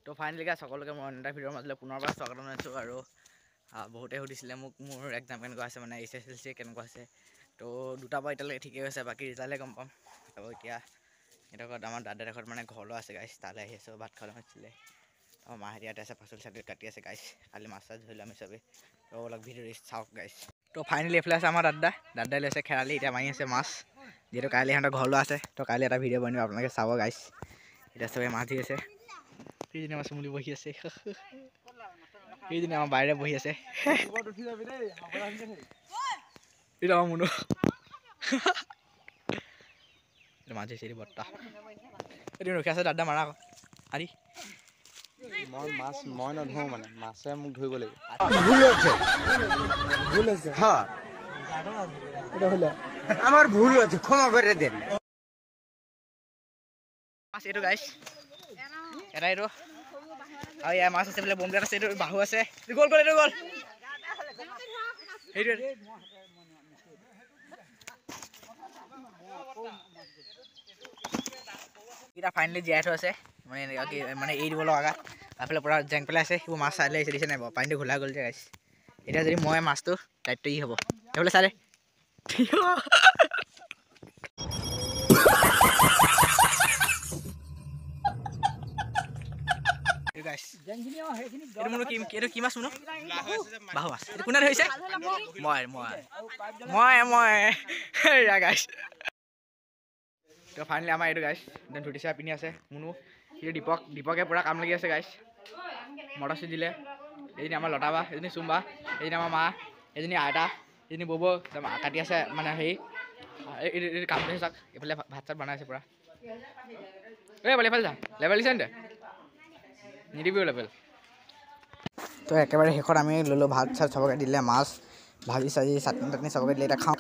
তো ফাইনেলি গাইছ সকলোকে মই এটা ভিডিঅ'ৰ মাজলৈ পুনৰবাৰ স্বাগতম জনাইছোঁ আৰু বহুতে সুধিছিলে মোক মোৰ এক্সাম কেনেকুৱা আছে মানে SSLC কেনেকুৱা আছে তো দুটা পৰা এতিয়ালৈকে ঠিকেই হৈছে বাকী ৰিজাল্টে গম পাম আৰু এতিয়া এডোখৰত আমাৰ দাদাৰ এডোখৰত মানে ঘৰলৈ আছে গাইছ তালৈ আহি আছোঁ ভাত খাবলৈ হৈছিলে আমাৰ মাহেঁতি ইয়াতে আছে পাচলি চাচলি কাটি আছে গাইছ কালি মাছ চাছ ধৰিলোঁ আমি চবেই তো অলপ ভিডিঅ' চাওক গাইছ তো ফাইনেলি এইফালে আছে আমাৰ দাদাই লৈছে খেৰালি এতিয়া মাৰি আছে মাছ যিহেতু কাইলৈ সিহঁতৰ ঘৰলৈ আছে তো কাইলৈ এটা ভিডিঅ' বনাব আপোনালোকে চাব গাইছ এতিয়া চবেই মাছ ধৰি আছে সেইদিনা আমাৰ চুমুলি বহি আছে সেইদিনা আমাৰ বাইৰে বহি আছে এইটো আমাৰ মুনু মাছ ধৰিছে বৰ্তা এইটো ৰখি আছে দাদা মাৰা আকৌ আৰি মই মাছ মই নধৰো মানে মাছে মোক ধৰিব লাগিব আমাৰ ভুল হচ্ছে ক্ষমা কৰে দেন মাছ এইটো গাইছ এটা এইটো আৰু ইয়াৰ মাছ আছে বোলে বমপ্লেট আছে এইটো বাহু আছে গ'ল গ'ল এইটো গ'ল এইটো এটা ফাইনেলি জীয়াই থৈ আছে মানে মানে এৰি দিব লগা এইফালে পূৰা জেং পেলাই আছে সেইবোৰ মাছ চাই আহিছে দিছে নাই বাৰু পানীটো ঘোলা গ'ল যে গাইছ এতিয়া যদি মই মাছটো দায়িত্ব ই হ'ব সেইফালে চালে এইটো কি মাছ শুনো বাহু মাছ এইটো কোনে ধৰিছে মই গাইছ তো ফাইনেলি আমাৰ এইটো গাইছ ধুতি চাই পিন্ধি আছে মুনু সেইটো দীপকে পূৰা কাম লাগি আছে গাইছ মটৰ চুই দিলে এজনী আমাৰ লতা বা এজনী চুম্বা এজনী আমাৰ মা এজনী আইতা এজনী বব কাটি আছে মানে হেৰি কাম কৰিছে চাওক এইফালে ভাত চাত বনাই আছে পূৰা এই বোলে এইফালে যা লেবেল দিছে নে নিদিবি লেবেল তো একেবাৰে শেষত আমি ল'লোঁ ভাত চাত চবকে দিলে মাছ ভাজি চাজি চাটনি তাটনি চবকে দিলে এতিয়া খাওঁ